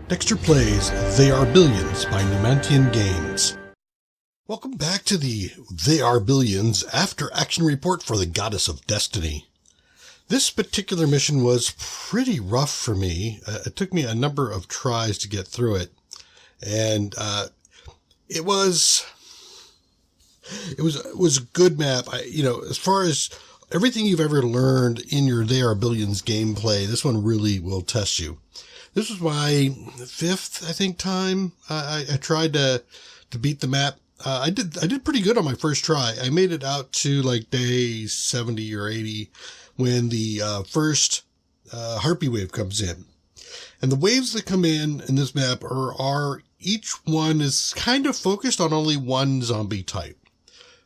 Dextor plays They Are Billions by Numantain Games. Welcome back to the They Are Billions After Action Report for the Goddess of Destiny. This particular mission was pretty rough for me. It took me a number of tries to get through it. And it was a good map. As far as everything you've ever learned in your They Are Billions gameplay, this one really will test you. This was my fifth, I think, time I tried to beat the map. I did pretty good on my first try. I made it out to like day 70 or 80 when the first harpy wave comes in. And the waves that come in this map are each one is kind of focused on only one zombie type.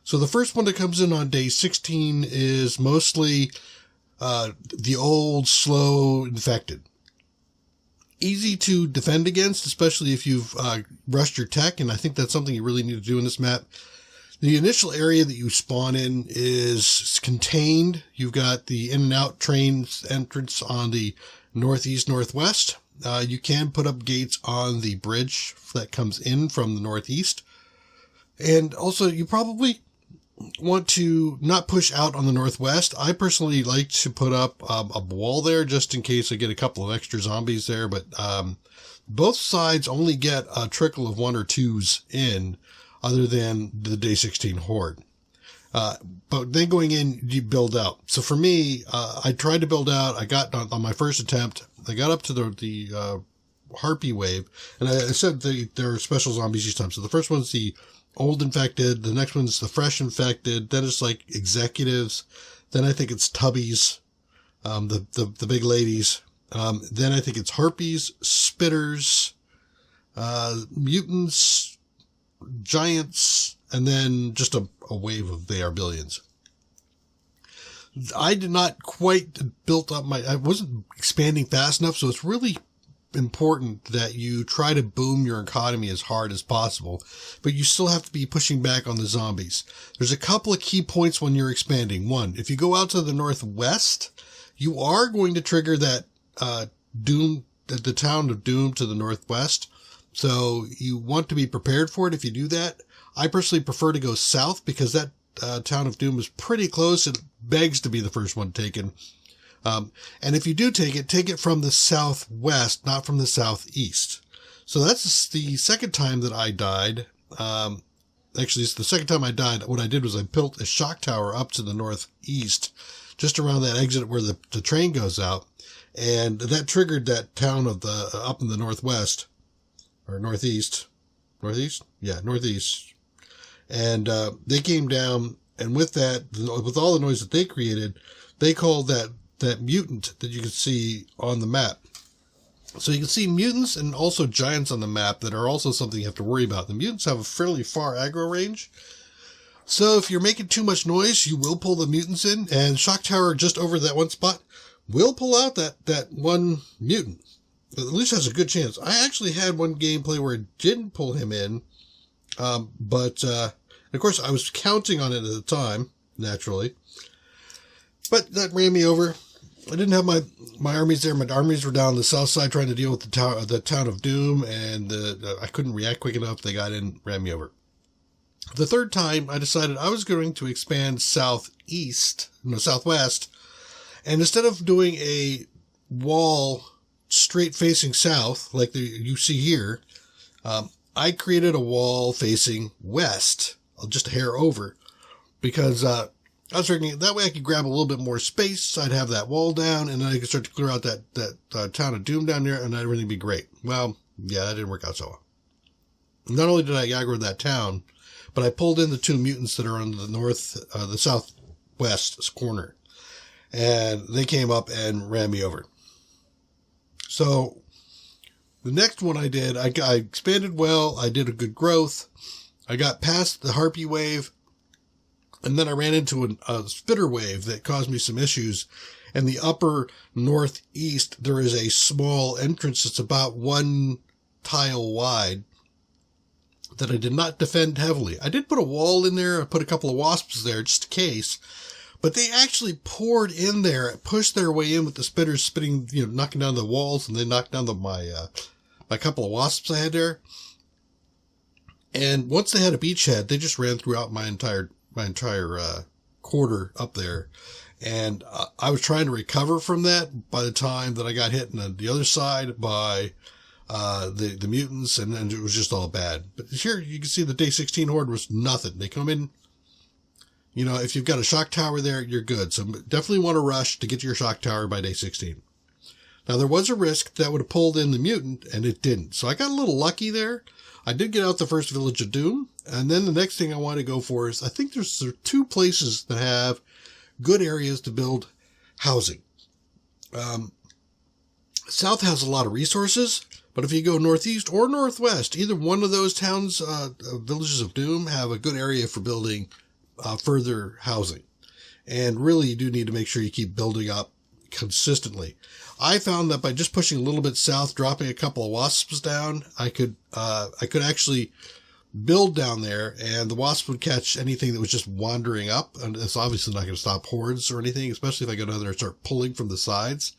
So the first one that comes in on day 16 is mostly the old, slow infected. Easy to defend against, especially if you've rushed your tech, and I think that's something you really need to do in this map. The initial area that you spawn in is contained. You've got the in and out trains entrance on the northeast, northwest. You can put up gates on the bridge that comes in from the northeast. And also, you probably want to not push out on the northwest. I personally like to put up a wall there just in case I get a couple of extra zombies there. But both sides only get a trickle of 1 or 2s in, other than the day 16 horde. But then going in, you build out. So for me, I tried to build out. I got on my first attempt. I got up to the harpy wave, and I said there are special zombies each time. So the first one's the old infected, the next one's the fresh infected, then it's like executives, then I think it's tubbies, the big ladies, then I think it's harpies, spitters, mutants, giants, and then just a wave of They Are Billions. I did not quite built up I wasn't expanding fast enough, so it's really important that you try to boom your economy as hard as possible, but you still have to be pushing back on the zombies. There's a couple of key points when you're expanding. One, if you go out to the northwest, you are going to trigger that the town of Doom to the northwest. So you want to be prepared for it if you do that. I personally prefer to go south because that town of Doom is pretty close. It begs to be the first one taken. And if you do take it from the southwest, not from the southeast. So that's the second time that I died. Actually, it's the second time I died. What I did was I built a shock tower up to the northeast, just around that exit where the train goes out. And that triggered that town of up in the northwest or northeast. Northeast? Yeah, northeast. And, they came down, and with that, with all the noise that they created, they called that mutant that you can see on the map. So you can see mutants and also giants on the map that are also something you have to worry about. The mutants have a fairly far aggro range. So if you're making too much noise, you will pull the mutants in, and Shock Tower just over that one spot will pull out that one mutant. At least has a good chance. I actually had one gameplay where it didn't pull him in. But of course I was counting on it at the time, naturally. But that ran me over. I didn't have my armies there. My armies were down the south side trying to deal with the town of Doom, and I couldn't react quick enough. They got in, ran me over. The third time, I decided I was going to expand southwest, and instead of doing a wall straight facing south like you see here, I created a wall facing west, just a hair over, because I was thinking that way I could grab a little bit more space. I'd have that wall down, and then I could start to clear out that town of Doom down there, and everything would be great. Well, yeah, that didn't work out so well. Not only did I aggro that town, but I pulled in the 2 mutants that are on the southwest corner, and they came up and ran me over. So the next one I did, I expanded well. I did a good growth. I got past the harpy wave. And then I ran into a spitter wave that caused me some issues. In the upper northeast, there is a small entrance that's about 1 tile wide that I did not defend heavily. I did put a wall in there. I put a couple of wasps there just in case. But they actually poured in there, pushed their way in with the spitters spitting, knocking down the walls, and they knocked down my a couple of wasps I had there. And once they had a beachhead, they just ran throughout my entire quarter up there. And I was trying to recover from that by the time that I got hit on the other side by the mutants, and then it was just all bad. But here you can see the day 16 horde was nothing. They come in, you know, if you've got a shock tower there, you're good. So definitely want to rush to get to your shock tower by day 16. Now there was a risk that would have pulled in the mutant, and it didn't. So I got a little lucky there. I did get out the first Village of Doom, and then the next thing I want to go for is, I think there's 2 places that have good areas to build housing. South has a lot of resources, but if you go northeast or northwest, either one of those towns, Villages of Doom, have a good area for building further housing. And really, you do need to make sure you keep building up consistently. I found that by just pushing a little bit south, dropping a couple of wasps down, I could actually build down there, and the wasp would catch anything that was just wandering up. And it's obviously not going to stop hordes or anything, especially if I go down there and start pulling from the sides.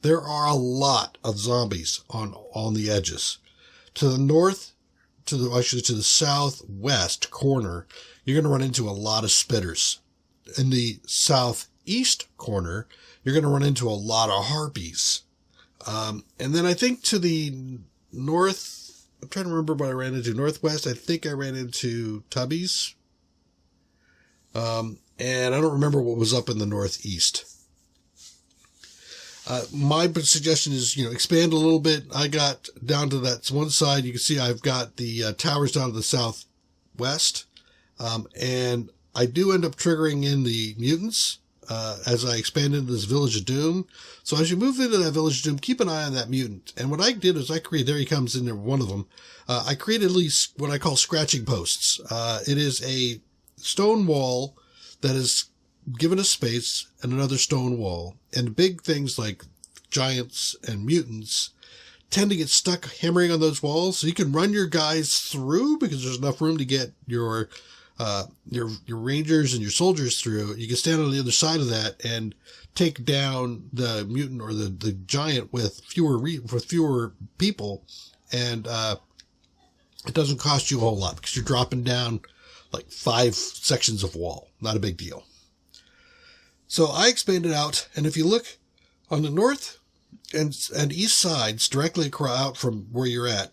There are a lot of zombies on the edges. To the north, to the southwest corner, you're going to run into a lot of spitters. In the southeast corner, you're going to run into a lot of harpies. And then I think to the north, I'm trying to remember what I ran into. Northwest, I think I ran into tubbies. And I don't remember what was up in the northeast. My suggestion is, expand a little bit. I got down to that one side. You can see I've got the towers down to the southwest. And I do end up triggering in the mutants as I expand into this Village of Doom. So as you move into that Village of Doom, keep an eye on that mutant. And what I did is there he comes in there, one of them. I created at least what I call scratching posts. It is a stone wall that is given a space and another stone wall. And big things like giants and mutants tend to get stuck hammering on those walls. So you can run your guys through because there's enough room to get your rangers and your soldiers through. You can stand on the other side of that and take down the mutant or the giant with fewer people. And, it doesn't cost you a whole lot because you're dropping down like 5 sections of wall. Not a big deal. So I expanded out, and if you look on the north and east sides, directly out from where you're at,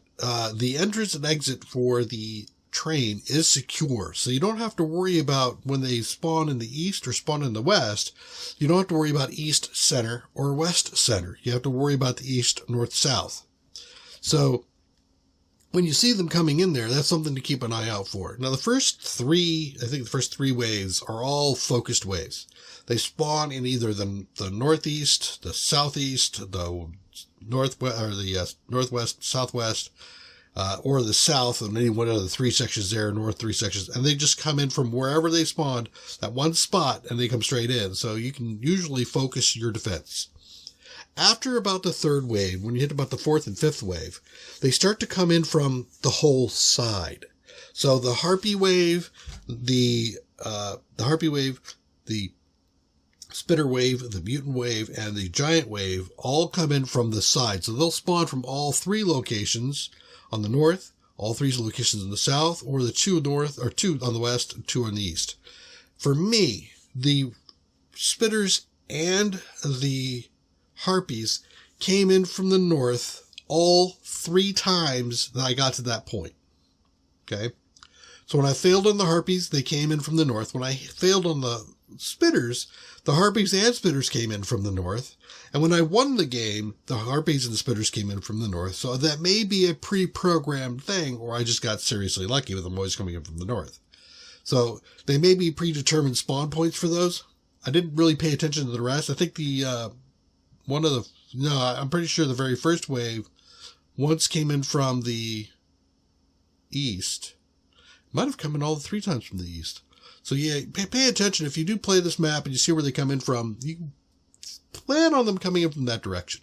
the entrance and exit for the train is secure. So you don't have to worry about when they spawn in the east or spawn in the west. You don't have to worry about east center or west center. You have to worry about the east, north, south. So when you see them coming in there, that's something to keep an eye out for. Now, the first 3 waves are all focused waves. They spawn in either the northeast, the southeast, the northwest, or the northwest, southwest, or the south, and any one of the 3 sections there, north 3 sections, and they just come in from wherever they spawned, that one spot, and they come straight in. So you can usually focus your defense. After about the 3rd wave, when you hit about the 4th and 5th wave, they start to come in from the whole side. So the harpy wave, the spitter wave, the mutant wave, and the giant wave all come in from the side. So they'll spawn from all 3 locations on the north, all 3 locations in the south, or the 2 north, or 2 on the west, and 2 on the east. For me, the spitters and the harpies came in from the north all 3 times that I got to that point. Okay. So when I failed on the harpies, they came in from the north. When I failed on the spitters, the harpies and spitters came in from the north. And when I won the game, the harpies and the spitters came in from the north. So that may be a pre-programmed thing, or I just got seriously lucky with them always coming in from the north. So they may be predetermined spawn points for those. I didn't really pay attention to the rest. I think I'm pretty sure the very first wave once came in from the east. Might have come in all 3 times from the east. So yeah, pay attention. If you do play this map and you see where they come in from, you can plan on them coming in from that direction.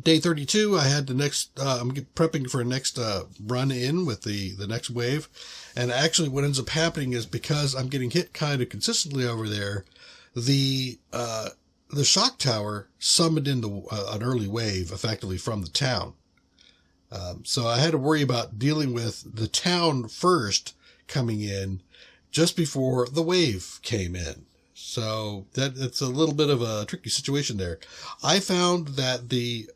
Day 32, I had the next, I'm prepping for a next run in with the next wave. And actually what ends up happening is because I'm getting hit kind of consistently over there, the the shock tower summoned in an early wave effectively from the town. So I had to worry about dealing with the town first coming in just before the wave came in. So it's a little bit of a tricky situation there. I found that the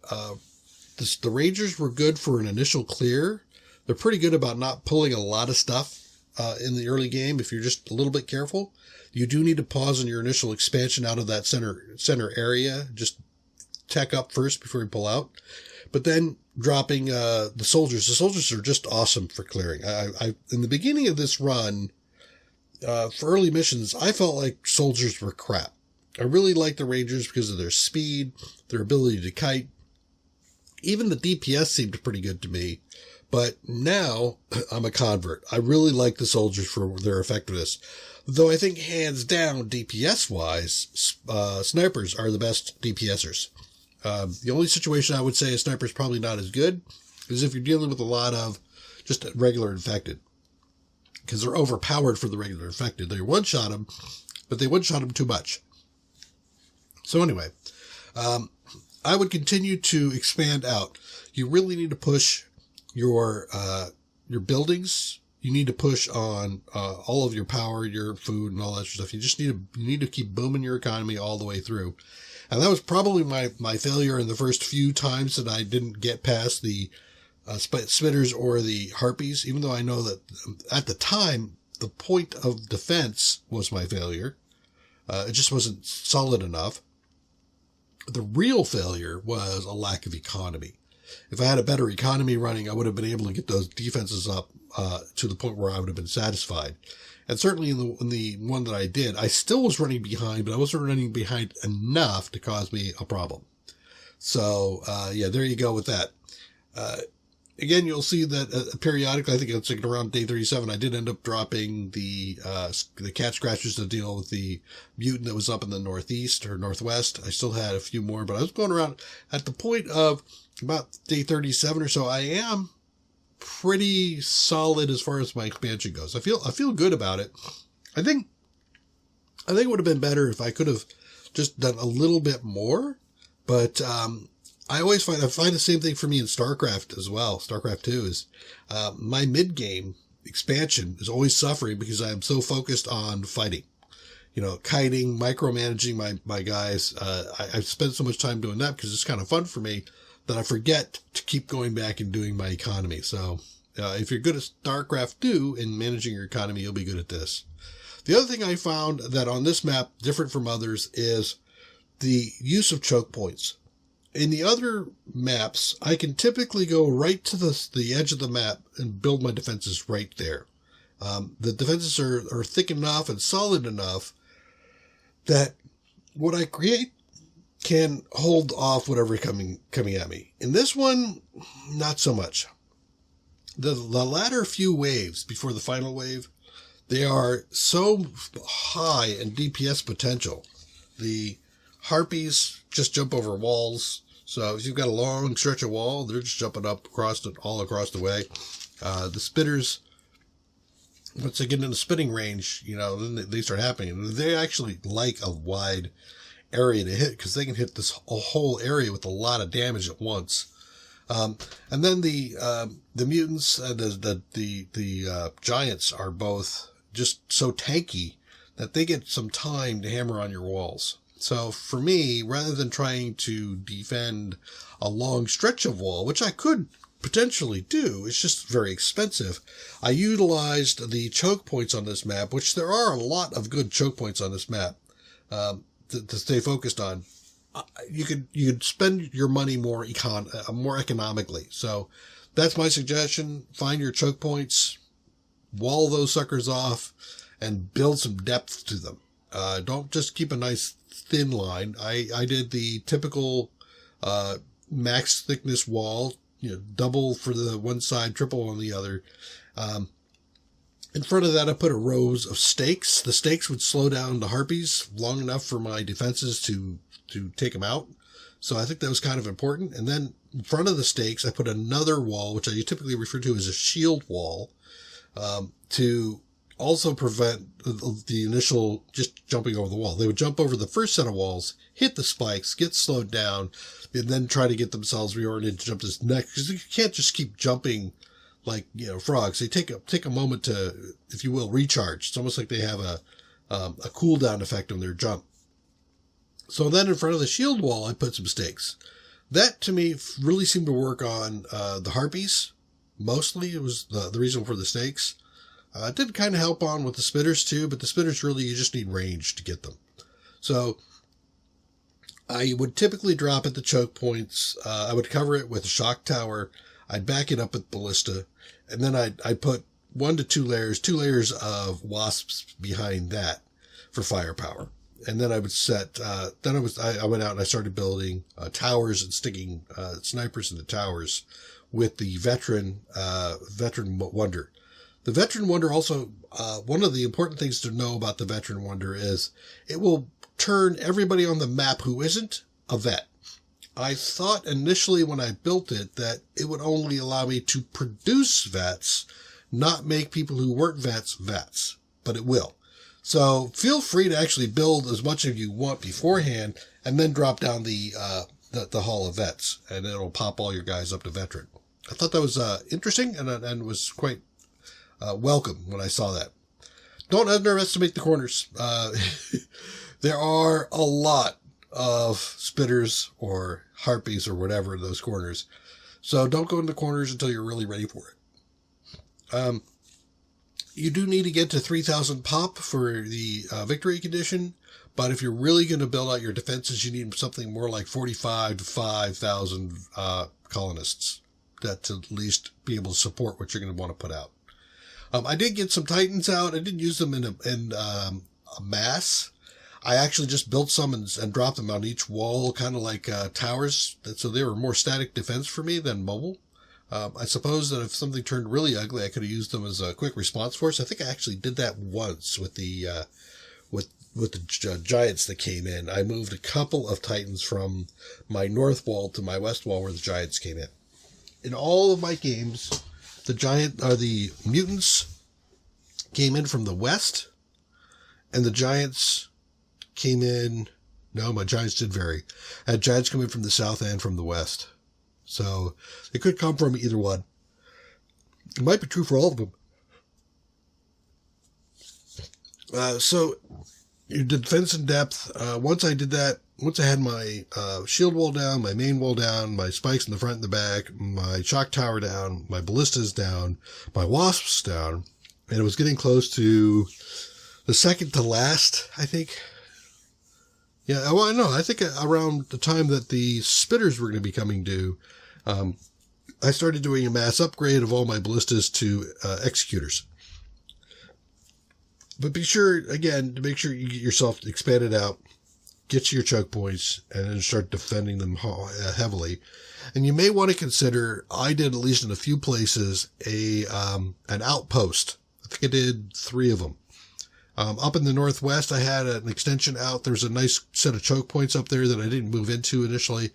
Rangers were good for an initial clear. They're pretty good about not pulling a lot of stuff in the early game if you're just a little bit careful. You do need to pause on your initial expansion out of that center area. Just tech up first before you pull out. But then dropping the soldiers. The soldiers are just awesome for clearing. I in the beginning of this run, for early missions, I felt like soldiers were crap. I really liked the Rangers because of their speed, their ability to kite. Even the DPS seemed pretty good to me. But now I'm a convert. I really like the soldiers for their effectiveness. Though I think hands down, DPS-wise, snipers are the best DPSers. The only situation I would say a sniper is probably not as good is if you're dealing with a lot of just regular infected. Because they're overpowered for the regular infected. They one-shot them, but they one-shot them too much. So anyway, I would continue to expand out. You really need to push your buildings. You need to push on all of your power, your food, and all that stuff. You need to keep booming your economy all the way through. And that was probably my failure in the first few times that I didn't get past the spitters or the harpies, even though I know that at the time, the point of defense was my failure. It just wasn't solid enough. The real failure was a lack of economy. If I had a better economy running, I would have been able to get those defenses up to the point where I would have been satisfied. And certainly in the one that I did, I still was running behind, but I wasn't running behind enough to cause me a problem. So, yeah, there you go with that. Again, you'll see that periodically, I think it's like around day 37, I did end up dropping the cat scratchers to deal with the mutant that was up in the northeast or northwest. I still had a few more, but I was going around at the point of about day 37 or so. I am pretty solid as far as my expansion goes. I feel good about it. I think it would have been better if I could have just done a little bit more, but, I find the same thing for me in StarCraft as well. StarCraft 2 is, my mid-game expansion is always suffering because I am so focused on fighting, kiting, micromanaging my guys. I've spent so much time doing that because it's kind of fun for me that I forget to keep going back and doing my economy. So, if you're good at StarCraft 2 in managing your economy, you'll be good at this. The other thing I found that on this map, different from others, is the use of choke points. In the other maps, I can typically go right to the edge of the map and build my defenses right there. The defenses are thick enough and solid enough that what I create can hold off whatever coming at me. In this one, not so much. The latter few waves before the final wave, they are so high in DPS potential. The harpies just jump over walls. So if you've got a long stretch of wall, they're just jumping up all across the way. The spitters, once they get into the spitting range, then they start happening. They actually like a wide area to hit because they can hit this whole area with a lot of damage at once. And then the mutants and the giants are both just so tanky that they get some time to hammer on your walls. So for me, rather than trying to defend a long stretch of wall, which I could potentially do, it's just very expensive, I utilized the choke points on this map, which there are a lot of good choke points on this map to stay focused on. You could spend your money more economically. So that's my suggestion. Find your choke points, wall those suckers off, and build some depth to them. Don't just keep a nice thin line. I did the typical max thickness wall, double for the one side, triple on the other. In front of that, I put a rows of stakes. The stakes would slow down the harpies long enough for my defenses to take them out. So I think that was kind of important. And then in front of the stakes, I put another wall, which I typically refer to as a shield wall, to also prevent the initial just jumping over the wall. They would jump over the first set of walls, hit the spikes, get slowed down, and then try to get themselves reoriented to jump to this next. Because you can't just keep jumping like, frogs. They take a moment to, if you will, recharge. It's almost like they have a cooldown effect on their jump. So then in front of the shield wall, I put some stakes. That, to me, really seemed to work on the harpies. Mostly, it was the reason for the stakes. It did kind of help on with the spitters, too, but the spitters, really, you just need range to get them. So I would typically drop at the choke points. I would cover it with a shock tower. I'd back it up with ballista. And then I'd put 1 to 2 layers of wasps behind that for firepower. And then I would set, I went out and I started building towers and sticking snipers in the towers with the veteran wonder. The veteran wonder also, one of the important things to know about the veteran wonder is it will turn everybody on the map who isn't a vet. I thought initially when I built it that it would only allow me to produce vets, not make people who weren't vets, but it will. So feel free to actually build as much as you want beforehand and then drop down the Hall of Vets and it'll pop all your guys up to veteran. I thought that was interesting and was quite welcome when I saw that. Don't underestimate the corners. There are a lot of spitters or harpies or whatever in those corners. So don't go into the corners until you're really ready for it. You do need to get to 3,000 pop for the victory condition, but if you're really going to build out your defenses, you need something more like 45 to 5,000 colonists that to at least be able to support what you're going to want to put out. I did get some Titans out. I didn't use them in a mass. I actually just built some and dropped them on each wall, kind of like towers. So they were more static defense for me than mobile. I suppose that if something turned really ugly, I could have used them as a quick response force. I think I actually did that once with the giants that came in. I moved a couple of Titans from my north wall to my west wall where the giants came in. In all of my games, the mutants came in from the west, and the giants came in. No, my giants did vary. I had giants come in from the south and from the west. So it could come from either one. It might be true for all of them. So your defense in depth, once I did that, once I had my shield wall down, my main wall down, my spikes in the front and the back, my shock tower down, my ballistas down, my wasps down, and it was getting close to the second to last, I think. Yeah, well, no, I think around the time that the spitters were going to be coming due, I started doing a mass upgrade of all my ballistas to executors. But be sure, again, to make sure you get yourself expanded out, get to your choke points, and then start defending them heavily. And you may want to consider, I did at least in a few places, an outpost. I think I did 3 of them. Up in the northwest, I had an extension out. There's a nice set of choke points up there that I didn't move into initially.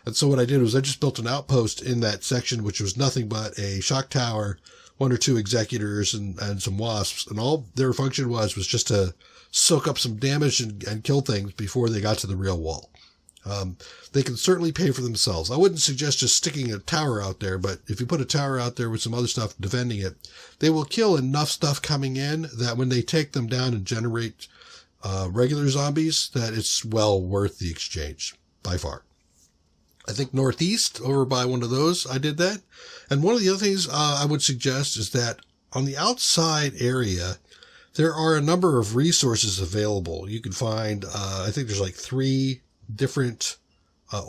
And so what I did was I just built an outpost in that section, which was nothing but a shock tower, 1 or 2 executors, and some wasps. And all their function was just to soak up some damage and kill things before they got to the real wall. They can certainly pay for themselves. I wouldn't suggest just sticking a tower out there, but if you put a tower out there with some other stuff defending it, they will kill enough stuff coming in that when they take them down and generate regular zombies, that it's well worth the exchange, by far. I think northeast, over by one of those, I did that. And one of the other things I would suggest is that on the outside area, there are a number of resources available. You can find, I think there's like 3 different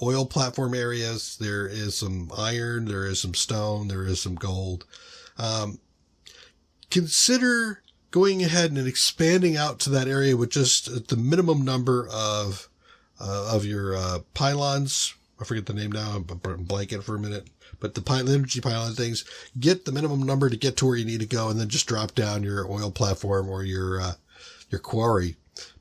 oil platform areas. There is some iron, there is some stone, there is some gold. Consider going ahead and expanding out to that area with just the minimum number of your pylons. I forget the name now. I'm blanking for a minute. But the energy pylon things, get the minimum number to get to where you need to go, and then just drop down your oil platform or your quarry,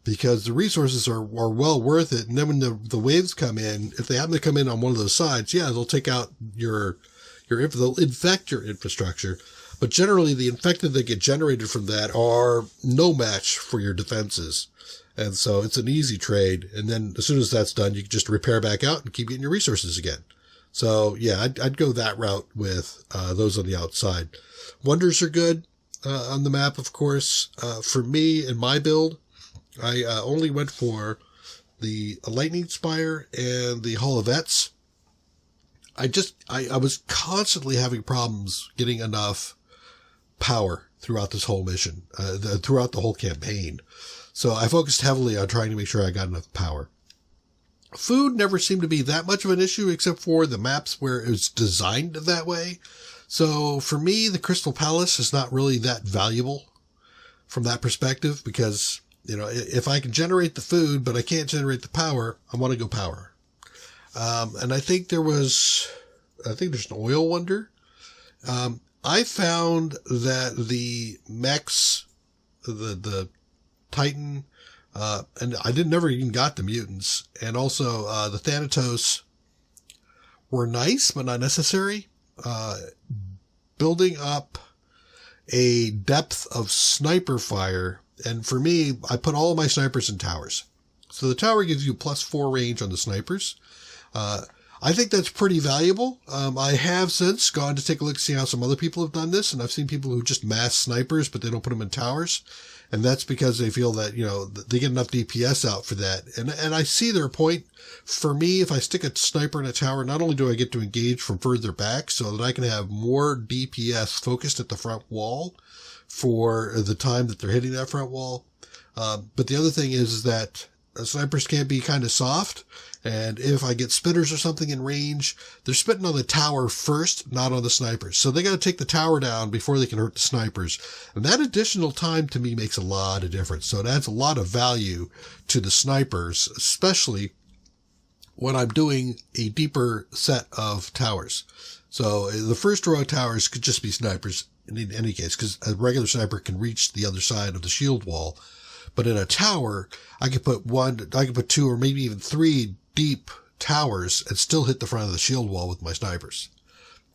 because the resources are well worth it. And then when the waves come in, if they happen to come in on one of those sides, yeah, they'll take out they'll infect your infrastructure, But generally, the infected that get generated from that are no match for your defenses. And so it's an easy trade. And then as soon as that's done, you can just repair back out and keep getting your resources again. So yeah, I'd go that route with those on the outside. Wonders are good on the map, of course. For me, in my build, I only went for the Lightning Spire and the Hall of Vets. I was constantly having problems getting enough power throughout this whole mission, throughout the whole campaign. So I focused heavily on trying to make sure I got enough power. Food never seemed to be that much of an issue, except for the maps where it was designed that way. So for me, the Crystal Palace is not really that valuable from that perspective, because, you know, if I can generate the food, but I can't generate the power, I want to go power. And I think there's an oil wonder. I found that the mechs, the Titan, and I never even got the mutants, and also, the Thanatos were nice, but not necessary. Building up a depth of sniper fire. And for me, I put all of my snipers in towers. So the tower gives you +4 range on the snipers. I think that's pretty valuable. I have since gone to take a look to see how some other people have done this, and I've seen people who just mass snipers, but they don't put them in towers. And that's because they feel that, you know, they get enough DPS out for that. And I see their point. For me, if I stick a sniper in a tower, not only do I get to engage from further back so that I can have more DPS focused at the front wall for the time that they're hitting that front wall. But the other thing is that snipers can be kind of soft. And if I get spitters or something in range, they're spitting on the tower first, not on the snipers. So they got to take the tower down before they can hurt the snipers. And that additional time to me makes a lot of difference. So it adds a lot of value to the snipers, especially when I'm doing a deeper set of towers. So the first row of towers could just be snipers in any case, because a regular sniper can reach the other side of the shield wall. But in a tower, I could put 2 or maybe even 3 deep towers and still hit the front of the shield wall with my snipers.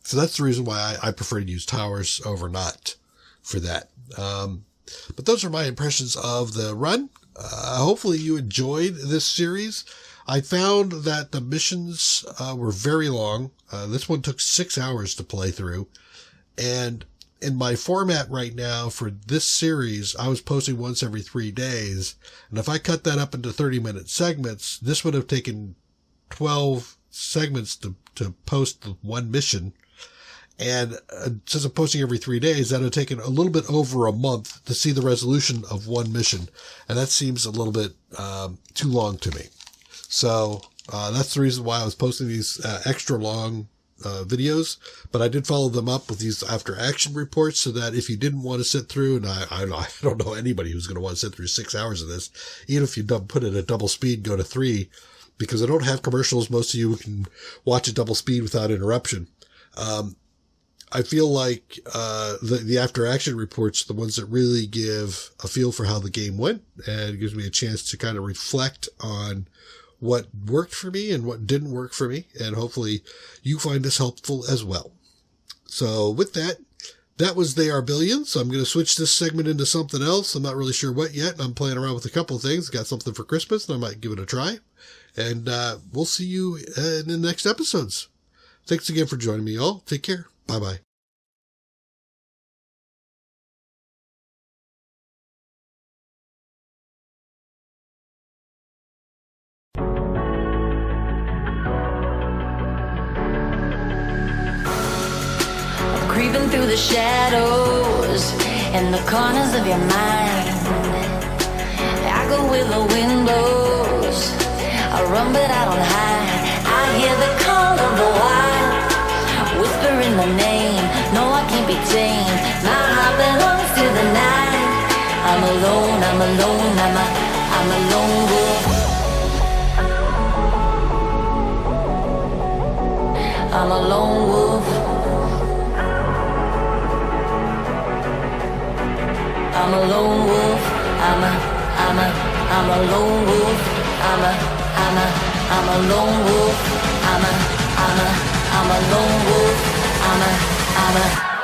So that's the reason why I prefer to use towers over not for that. But those are my impressions of the run. Hopefully you enjoyed this series. I found that the missions were very long. This one took 6 hours to play through. And in my format right now for this series, I was posting once every 3 days. And if I cut that up into 30-minute segments, this would have taken 12 segments to post the one mission. And since I'm posting every 3 days, that would have taken a little bit over a month to see the resolution of one mission. And that seems a little bit too long to me. So that's the reason why I was posting these extra long videos, but I did follow them up with these after action reports so that if you didn't want to sit through, and I don't know anybody who's going to want to sit through 6 hours of this, even if you put it at double speed, go to 3, because I don't have commercials. Most of you can watch at double speed without interruption. I feel like the after action reports are the ones that really give a feel for how the game went, and it gives me a chance to kind of reflect on what worked for me and what didn't work for me. And hopefully you find this helpful as well. So with that, that was They Are Billions. So I'm going to switch this segment into something else. I'm not really sure what yet. I'm playing around with a couple of things. Got something for Christmas and I might give it a try. And we'll see you in the next episodes. Thanks again for joining me, all. Take care. Bye-bye. Creeping through the shadows and the corners of your mind. I go where the wind blows. I run but I don't hide. I hear the call of the wild, whispering the name. No, I can't be tamed. My heart belongs to the night. I'm alone, I'm alone, I'm a lone wolf. I'm a lone wolf. I'm a lone wolf, I'm a lone wolf, I'm a lone wolf, I'm a lone wolf, I'm a